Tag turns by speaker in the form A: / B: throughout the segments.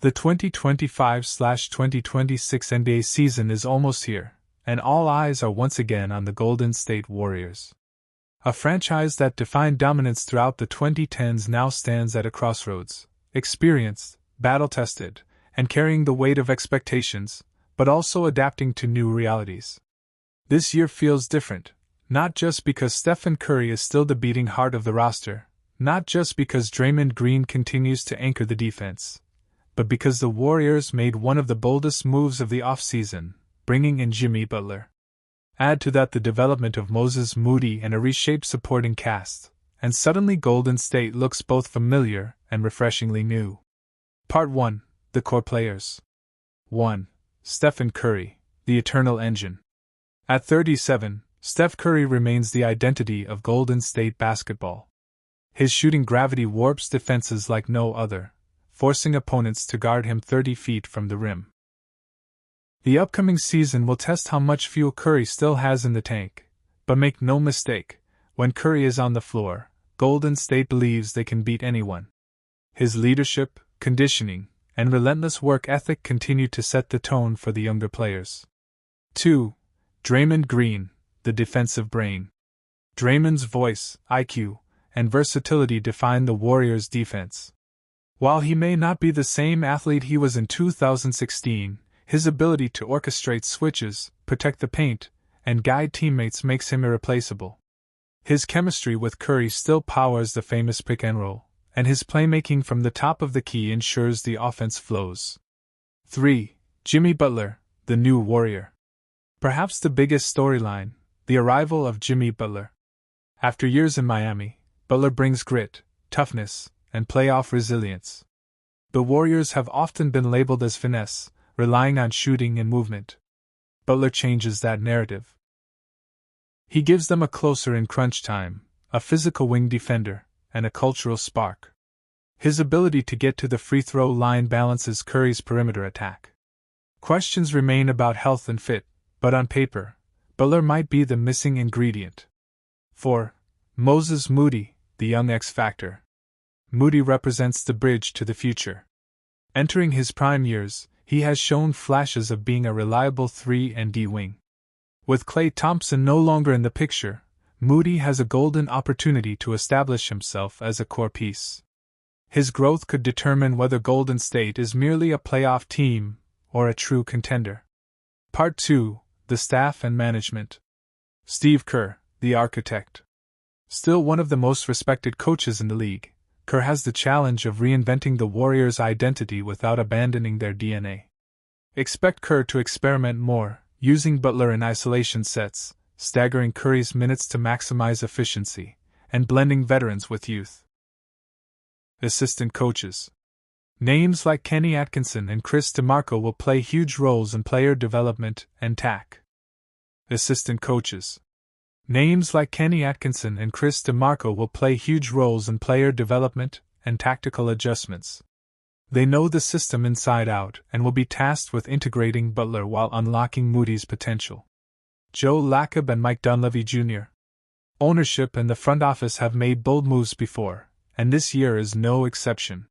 A: The 2025/2026 NBA season is almost here, and all eyes are once again on the Golden State Warriors. A franchise that defined dominance throughout the 2010s now stands at a crossroads, experienced, battle-tested, and carrying the weight of expectations, but also adapting to new realities. This year feels different, not just because Stephen Curry is still the beating heart of the roster, not just because Draymond Green continues to anchor the defense, but because the Warriors made one of the boldest moves of the offseason, bringing in Jimmy Butler. Add to that the development of Moses Moody and a reshaped supporting cast, and suddenly Golden State looks both familiar and refreshingly new. Part 1. The Core Players. 1. Stephen Curry, the Eternal Engine. At 37, Steph Curry remains the identity of Golden State basketball. His shooting gravity warps defenses like no other, forcing opponents to guard him 30 feet from the rim. The upcoming season will test how much fuel Curry still has in the tank, but make no mistake, when Curry is on the floor, Golden State believes they can beat anyone. His leadership, conditioning, and relentless work ethic continue to set the tone for the younger players. 2. Draymond Green, the defensive brain. Draymond's voice, IQ, and versatility define the Warriors' defense. While he may not be the same athlete he was in 2016, his ability to orchestrate switches, protect the paint, and guide teammates makes him irreplaceable. His chemistry with Curry still powers the famous pick and roll, and his playmaking from the top of the key ensures the offense flows. 3. Jimmy Butler, the new Warrior. Perhaps the biggest storyline, the arrival of Jimmy Butler. After years in Miami, Butler brings grit, toughness, and playoff resilience. The Warriors have often been labeled as finesse, relying on shooting and movement. Butler changes that narrative. He gives them a closer in crunch time, a physical wing defender, and a cultural spark. His ability to get to the free throw line balances Curry's perimeter attack. Questions remain about health and fit, but on paper, Butler might be the missing ingredient. 4. Moses Moody, the young X-Factor. Moody represents the bridge to the future. Entering his prime years, he has shown flashes of being a reliable 3-and-D wing. With Klay Thompson no longer in the picture, Moody has a golden opportunity to establish himself as a core piece. His growth could determine whether Golden State is merely a playoff team or a true contender. Part 2. The Staff and Management. Steve Kerr, the architect. Still one of the most respected coaches in the league, Kerr has the challenge of reinventing the Warriors' identity without abandoning their DNA. Expect Kerr to experiment more, using Butler in isolation sets, staggering Curry's minutes to maximize efficiency, and blending veterans with youth. Assistant coaches. Names like Kenny Atkinson and Chris DeMarco will play huge roles in player development and TAC. Assistant coaches. Names like Kenny Atkinson and Chris DeMarco will play huge roles in player development and tactical adjustments. They know the system inside out and will be tasked with integrating Butler while unlocking Moody's potential. Joe Lacob and Mike Dunleavy Jr. Ownership and the front office have made bold moves before, and this year is no exception.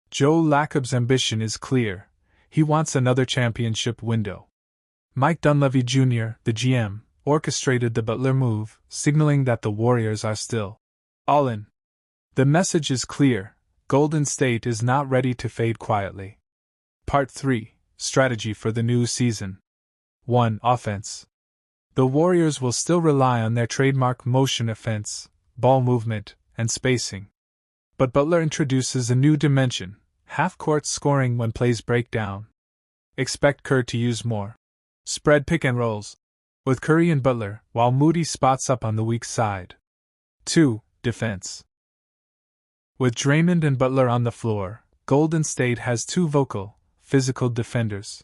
A: Joe Lacob's ambition is clear. He wants another championship window. Mike Dunleavy Jr., the GM, orchestrated the Butler move, signaling that the Warriors are still all in. The message is clear. Golden State is not ready to fade quietly. Part 3. Strategy for the new season. 1. Offense. The Warriors will still rely on their trademark motion offense, ball movement, and spacing. But Butler introduces a new dimension, half-court scoring when plays break down. Expect Kerr to use more spread pick and rolls with Curry and Butler, while Moody spots up on the weak side. 2. Defense. With Draymond and Butler on the floor, Golden State has two vocal, physical defenders.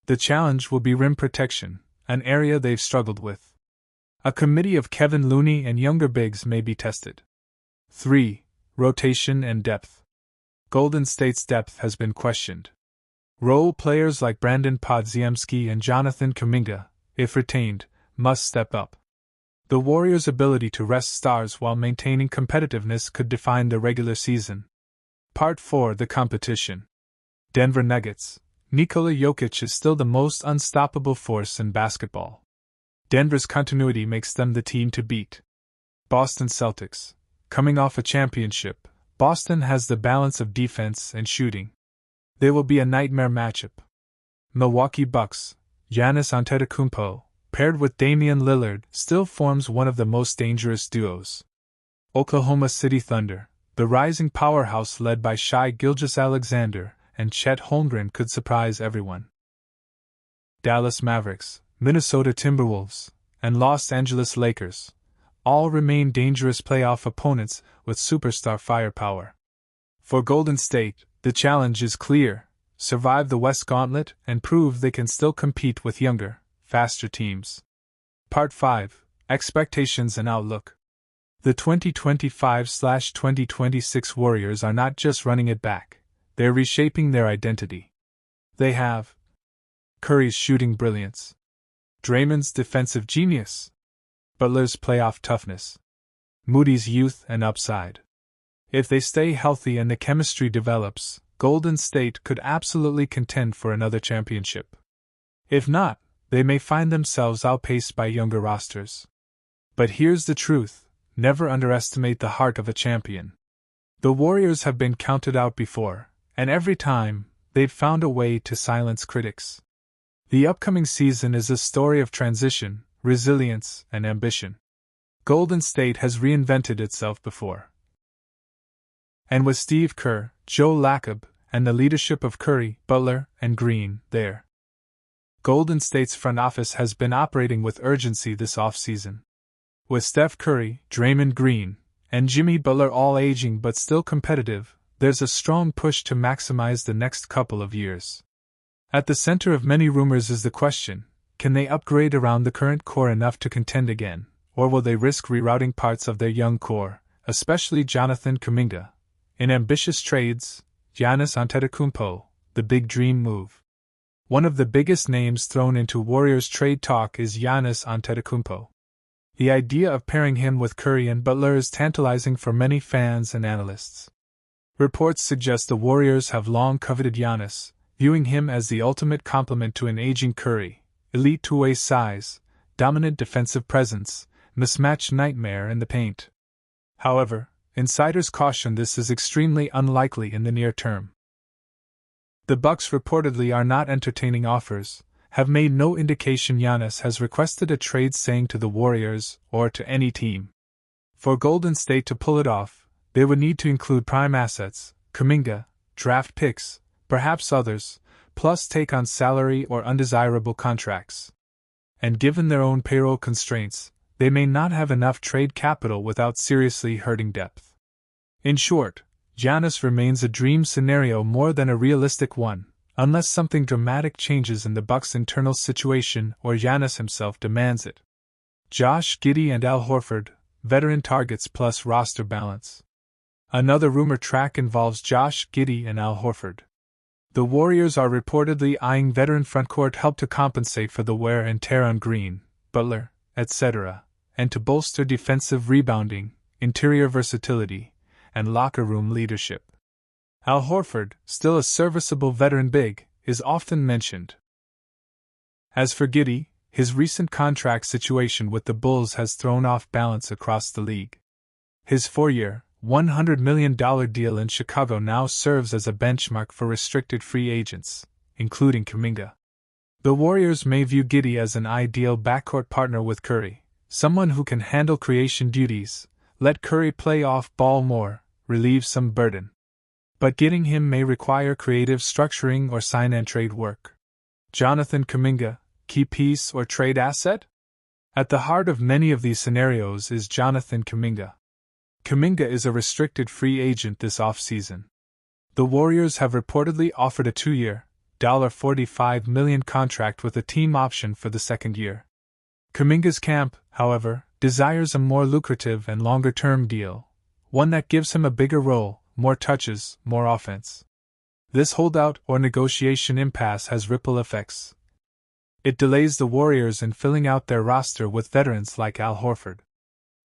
A: The challenge will be rim protection, an area they've struggled with. A committee of Kevon Looney and younger bigs may be tested. 3. Rotation and depth. Golden State's depth has been questioned. Role players like Brandin Podziemski and Jonathan Kuminga, if retained, must step up. The Warriors' ability to rest stars while maintaining competitiveness could define the regular season. Part 4. The competition. Denver Nuggets. Nikola Jokic is still the most unstoppable force in basketball. Denver's continuity makes them the team to beat. Boston Celtics. Coming off a championship, Boston has the balance of defense and shooting. They will be a nightmare matchup. Milwaukee Bucks. Giannis Antetokounmpo, paired with Damian Lillard, still forms one of the most dangerous duos. Oklahoma City Thunder. The rising powerhouse led by Shai Gilgeous-Alexander and Chet Holmgren could surprise everyone. Dallas Mavericks, Minnesota Timberwolves, and Los Angeles Lakers all remain dangerous playoff opponents with superstar firepower. For Golden State, the challenge is clear: survive the West Gauntlet and prove they can still compete with younger, faster teams. Part 5: Expectations and Outlook. The 2025/2026 Warriors are not just running it back, they're reshaping their identity. They have Curry's shooting brilliance, Draymond's defensive genius, Butler's playoff toughness, Moody's youth and upside. If they stay healthy and the chemistry develops, Golden State could absolutely contend for another championship. If not, they may find themselves outpaced by younger rosters. But here's the truth: never underestimate the heart of a champion. The Warriors have been counted out before, and every time, they've found a way to silence critics. The upcoming season is a story of transition, resilience, and ambition. Golden State has reinvented itself before. And with Steve Kerr, Joe Lacob, and the leadership of Curry, Butler, and Green there, Golden State's front office has been operating with urgency this offseason. With Steph Curry, Draymond Green, and Jimmy Butler all aging but still competitive, there's a strong push to maximize the next couple of years. At the center of many rumors is the question: can they upgrade around the current core enough to contend again, or will they risk rerouting parts of their young core, especially Jonathan Kuminga, in ambitious trades? Giannis Antetokounmpo, the big dream move. One of the biggest names thrown into Warriors trade talk is Giannis Antetokounmpo. The idea of pairing him with Curry and Butler is tantalizing for many fans and analysts. Reports suggest the Warriors have long coveted Giannis, viewing him as the ultimate complement to an aging Curry: elite two-way size, dominant defensive presence, mismatch nightmare in the paint. However, insiders caution this is extremely unlikely in the near term. The Bucks reportedly are not entertaining offers, have made no indication Giannis has requested a trade saying to the Warriors or to any team. For Golden State to pull it off, they would need to include prime assets, Kuminga, draft picks, perhaps others, plus take on salary or undesirable contracts. And given their own payroll constraints, they may not have enough trade capital without seriously hurting depth. In short, Giannis remains a dream scenario more than a realistic one, unless something dramatic changes in the Bucks' internal situation or Giannis himself demands it. Josh Giddey and Al Horford, veteran targets plus roster balance. Another rumor track involves Josh Giddey and Al Horford. The Warriors are reportedly eyeing veteran frontcourt help to compensate for the wear and tear on Green, Butler, etc., and to bolster defensive rebounding, interior versatility, and locker room leadership. Al Horford, still a serviceable veteran big, is often mentioned. As for Giddey, his recent contract situation with the Bulls has thrown off balance across the league. His 4-year, $100 million deal in Chicago now serves as a benchmark for restricted free agents, including Kuminga. The Warriors may view Giddey as an ideal backcourt partner with Curry, someone who can handle creation duties, let Curry play off ball more, relieve some burden. But getting him may require creative structuring or sign-and-trade work. Jonathan Kuminga, key piece or trade asset? At the heart of many of these scenarios is Jonathan Kuminga. Kuminga is a restricted free agent this offseason. The Warriors have reportedly offered a 2-year, $45 million contract with a team option for the second year. Kuminga's camp, however, desires a more lucrative and longer-term deal, one that gives him a bigger role, more touches, more offense. This holdout or negotiation impasse has ripple effects. It delays the Warriors in filling out their roster with veterans like Al Horford.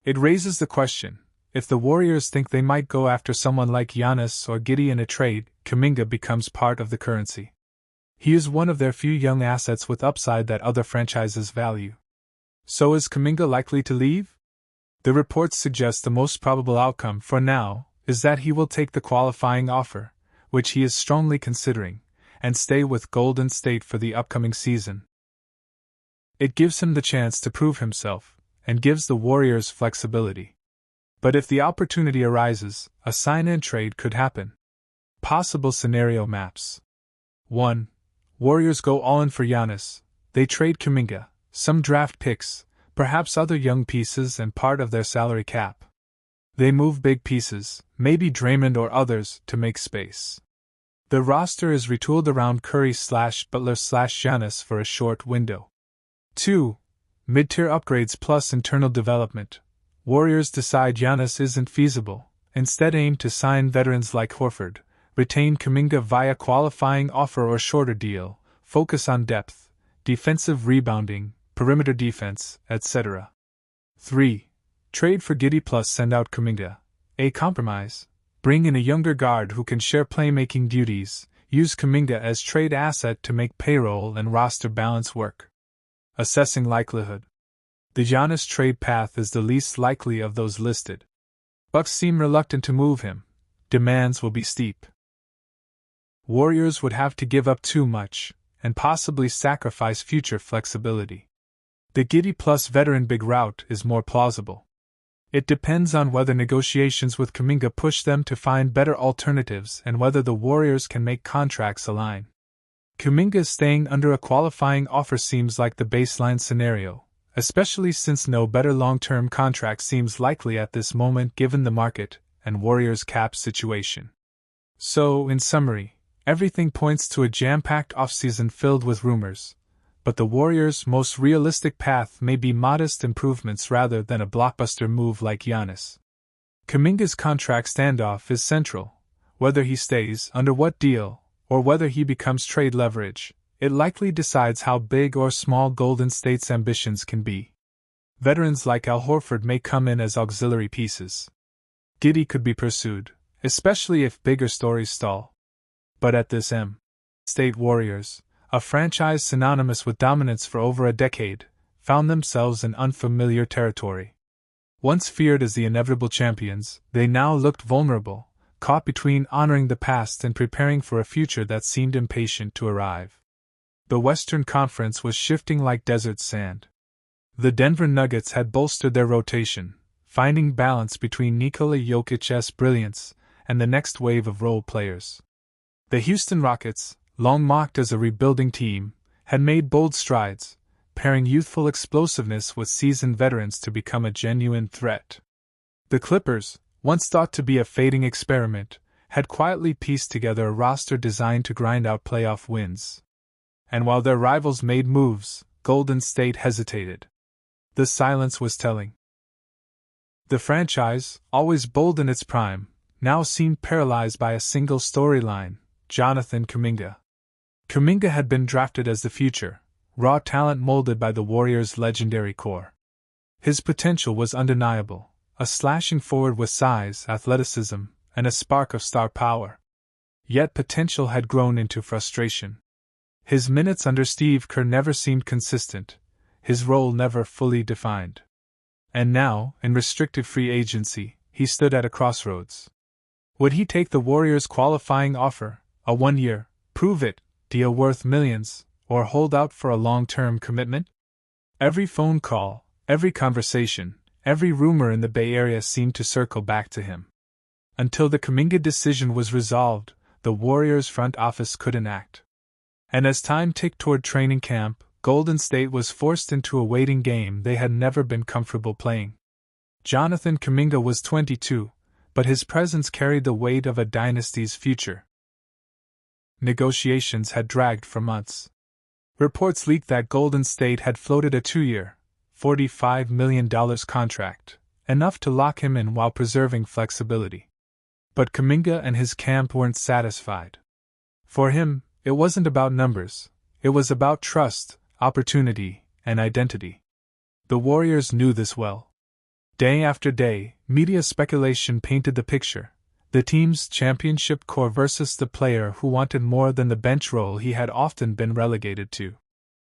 A: It raises the question: if the Warriors think they might go after someone like Giannis or Giddey in a trade, Kuminga becomes part of the currency. He is one of their few young assets with upside that other franchises value. So is Kuminga likely to leave? The reports suggest the most probable outcome, for now, is that he will take the qualifying offer, which he is strongly considering, and stay with Golden State for the upcoming season. It gives him the chance to prove himself, and gives the Warriors flexibility. But if the opportunity arises, a sign-and trade could happen. Possible scenario maps. 1. Warriors go all-in for Giannis. They trade Kuminga, some draft picks, perhaps other young pieces and part of their salary cap. They move big pieces, maybe Draymond or others, to make space. The roster is retooled around Curry/Butler/Giannis for a short window. 2. Mid-tier upgrades plus internal development. Warriors decide Giannis isn't feasible, instead aim to sign veterans like Horford, retain Kuminga via qualifying offer or shorter deal, focus on depth, defensive rebounding, perimeter defense, etc. 3. Trade for Giddey plus send out Kuminga. A compromise. Bring in a younger guard who can share playmaking duties, use Kuminga as trade asset to make payroll and roster balance work. Assessing likelihood. The Giannis trade path is the least likely of those listed. Bucks seem reluctant to move him. Demands will be steep. Warriors would have to give up too much, and possibly sacrifice future flexibility. The Giddey plus veteran big route is more plausible. It depends on whether negotiations with Kuminga push them to find better alternatives and whether the Warriors can make contracts align. Kuminga staying under a qualifying offer seems like the baseline scenario, especially since no better long-term contract seems likely at this moment given the market and Warriors' cap situation. So, in summary, everything points to a jam-packed offseason filled with rumors, but the Warriors' most realistic path may be modest improvements rather than a blockbuster move like Giannis. Kuminga's contract standoff is central. Whether he stays, under what deal, or whether he becomes trade leverage, it likely decides how big or small Golden State's ambitions can be. Veterans like Al Horford may come in as auxiliary pieces. Giddey could be pursued, especially if bigger stories stall. But at this State Warriors, a franchise synonymous with dominance for over a decade, found themselves in unfamiliar territory. Once feared as the inevitable champions, they now looked vulnerable, caught between honoring the past and preparing for a future that seemed impatient to arrive. The Western Conference was shifting like desert sand. The Denver Nuggets had bolstered their rotation, finding balance between Nikola Jokic's brilliance and the next wave of role players. The Houston Rockets, long mocked as a rebuilding team, had made bold strides, pairing youthful explosiveness with seasoned veterans to become a genuine threat. The Clippers, once thought to be a fading experiment, had quietly pieced together a roster designed to grind out playoff wins. And while their rivals made moves, Golden State hesitated. The silence was telling. The franchise, always bold in its prime, now seemed paralyzed by a single storyline: Jonathan Kuminga. Kuminga had been drafted as the future, raw talent molded by the Warriors' legendary core. His potential was undeniable, a slashing forward with size, athleticism, and a spark of star power. Yet potential had grown into frustration. His minutes under Steve Kerr never seemed consistent, his role never fully defined. And now, in restricted free agency, he stood at a crossroads. Would he take the Warriors' qualifying offer, a one-year, prove-it deal worth millions, or hold out for a long-term commitment? Every phone call, every conversation, every rumor in the Bay Area seemed to circle back to him. Until the Kuminga decision was resolved, the Warriors' front office couldn't act. And as time ticked toward training camp, Golden State was forced into a waiting game they had never been comfortable playing. Jonathan Kuminga was 22, but his presence carried the weight of a dynasty's future. Negotiations had dragged for months. Reports leaked that Golden State had floated a 2-year, $45 million contract, enough to lock him in while preserving flexibility. But Kuminga and his camp weren't satisfied. For him, it wasn't about numbers, it was about trust, opportunity, and identity. The Warriors knew this well. Day after day, media speculation painted the picture: the team's championship core versus the player who wanted more than the bench role he had often been relegated to.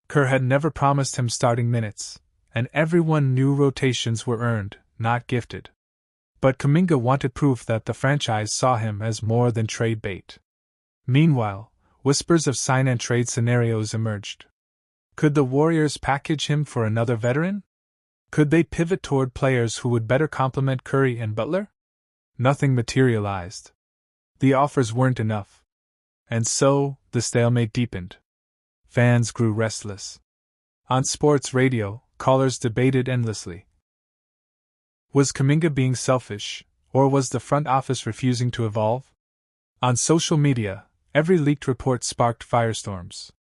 A: Kerr had never promised him starting minutes, and everyone knew rotations were earned, not gifted. But Kuminga wanted proof that the franchise saw him as more than trade bait. Meanwhile, whispers of sign-and-trade scenarios emerged. Could the Warriors package him for another veteran? Could they pivot toward players who would better complement Curry and Butler? Nothing materialized. The offers weren't enough. And so, the stalemate deepened. Fans grew restless. On sports radio, callers debated endlessly. Was Kuminga being selfish, or was the front office refusing to evolve? On social media, every leaked report sparked firestorms.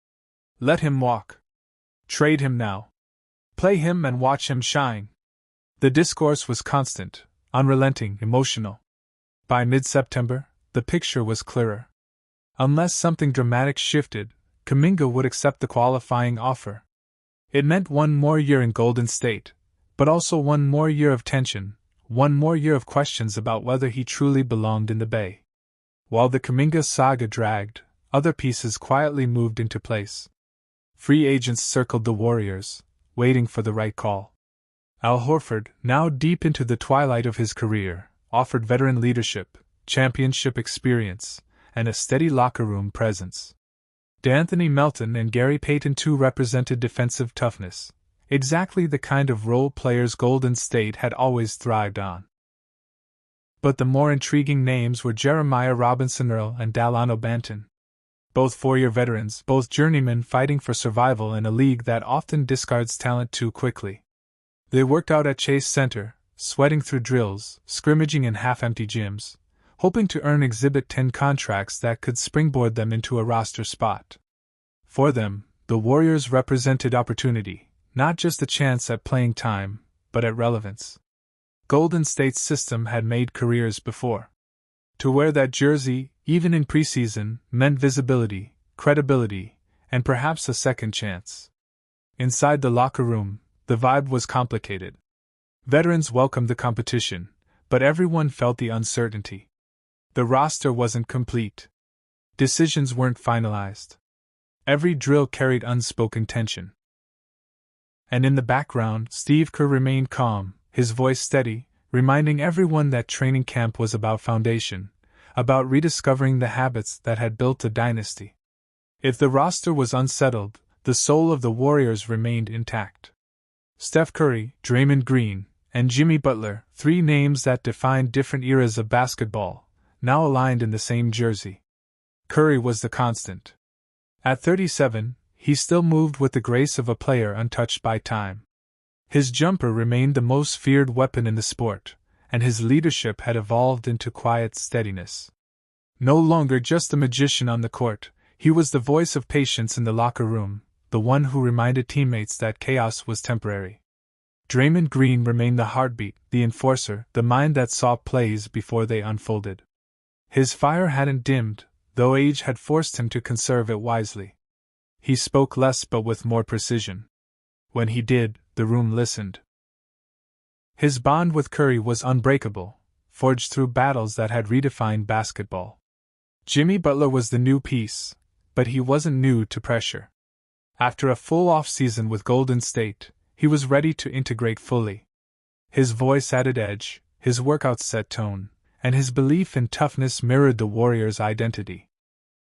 A: Let him walk. Trade him now. Play him and watch him shine. The discourse was constant, unrelenting, emotional. By mid-September, the picture was clearer. Unless something dramatic shifted, Kuminga would accept the qualifying offer. It meant one more year in Golden State, but also one more year of tension, one more year of questions about whether he truly belonged in the Bay. While the Kuminga saga dragged, other pieces quietly moved into place. Free agents circled the Warriors, waiting for the right call. Al Horford, now deep into the twilight of his career, offered veteran leadership, championship experience, and a steady locker room presence. D'Anthony Melton and Gary Payton II represented defensive toughness, exactly the kind of role players Golden State had always thrived on. But the more intriguing names were Jeremiah Robinson Earl and Dalano Banton. Both four-year veterans, both journeymen fighting for survival in a league that often discards talent too quickly. They worked out at Chase Center, sweating through drills, scrimmaging in half-empty gyms, hoping to earn Exhibit 10 contracts that could springboard them into a roster spot. For them, the Warriors represented opportunity, not just a chance at playing time, but at relevance. Golden State's system had made careers before. To wear that jersey, even in preseason, meant visibility, credibility, and perhaps a second chance. Inside the locker room, the vibe was complicated. Veterans welcomed the competition, but everyone felt the uncertainty. The roster wasn't complete. Decisions weren't finalized. Every drill carried unspoken tension. And in the background, Steve Kerr remained calm, his voice steady, reminding everyone that training camp was about foundation, about rediscovering the habits that had built a dynasty. If the roster was unsettled, the soul of the Warriors remained intact. Steph Curry, Draymond Green, and Jimmy Butler, three names that defined different eras of basketball, now aligned in the same jersey. Curry was the constant. At 37, he still moved with the grace of a player untouched by time. His jumper remained the most feared weapon in the sport, and his leadership had evolved into quiet steadiness. No longer just a magician on the court, he was the voice of patience in the locker room, the one who reminded teammates that chaos was temporary. Draymond Green remained the heartbeat, the enforcer, the mind that saw plays before they unfolded. His fire hadn't dimmed, though age had forced him to conserve it wisely. He spoke less but with more precision. When he did, the room listened. His bond with Curry was unbreakable, forged through battles that had redefined basketball. Jimmy Butler was the new piece, but he wasn't new to pressure. After a full off-season with Golden State, he was ready to integrate fully. His voice added edge, his workouts set tone, and his belief in toughness mirrored the Warriors' identity.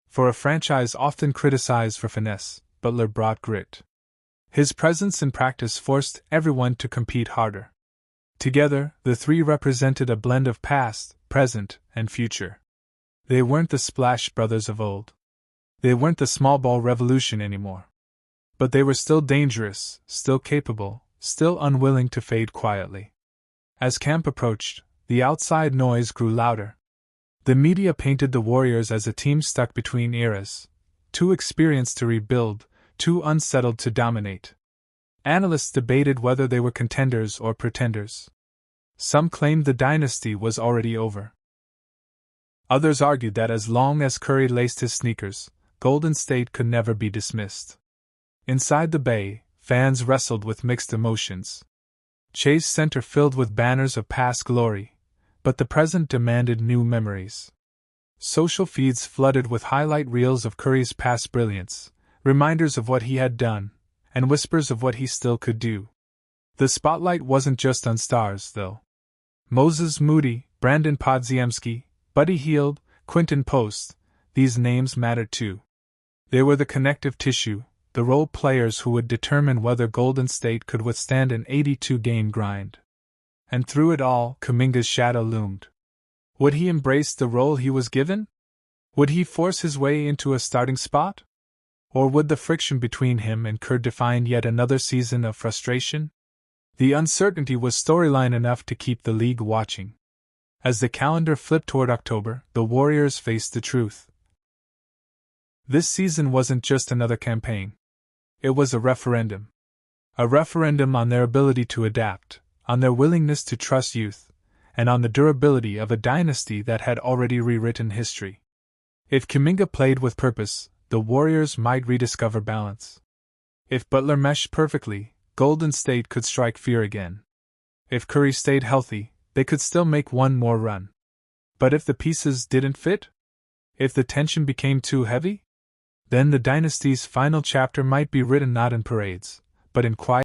A: For a franchise often criticized for finesse, Butler brought grit. His presence in practice forced everyone to compete harder. Together, the three represented a blend of past, present, and future. They weren't the Splash Brothers of old. They weren't the small ball revolution anymore. But they were still dangerous, still capable, still unwilling to fade quietly. As camp approached, the outside noise grew louder. The media painted the Warriors as a team stuck between eras, too experienced to rebuild, too unsettled to dominate. Analysts debated whether they were contenders or pretenders. Some claimed the dynasty was already over. Others argued that as long as Curry laced his sneakers, Golden State could never be dismissed. Inside the Bay, fans wrestled with mixed emotions. Chase Center filled with banners of past glory, but the present demanded new memories. Social feeds flooded with highlight reels of Curry's past brilliance, reminders of what he had done, and whispers of what he still could do. The spotlight wasn't just on stars, though. Moses Moody, Brandin Podziemski, Buddy Hield, Quinton Post, these names mattered too. They were the connective tissue, the role players who would determine whether Golden State could withstand an 82-game grind. And through it all, Kuminga's shadow loomed. Would he embrace the role he was given? Would he force his way into a starting spot? Or would the friction between him and Kerr define yet another season of frustration? The uncertainty was storyline enough to keep the league watching. As the calendar flipped toward October, the Warriors faced the truth. This season wasn't just another campaign. It was a referendum. A referendum on their ability to adapt, on their willingness to trust youth, and on the durability of a dynasty that had already rewritten history. If Kuminga played with purpose, the Warriors might rediscover balance. If Butler meshed perfectly, Golden State could strike fear again. If Curry stayed healthy, they could still make one more run. But if the pieces didn't fit? If the tension became too heavy? Then the dynasty's final chapter might be written not in parades, but in quiet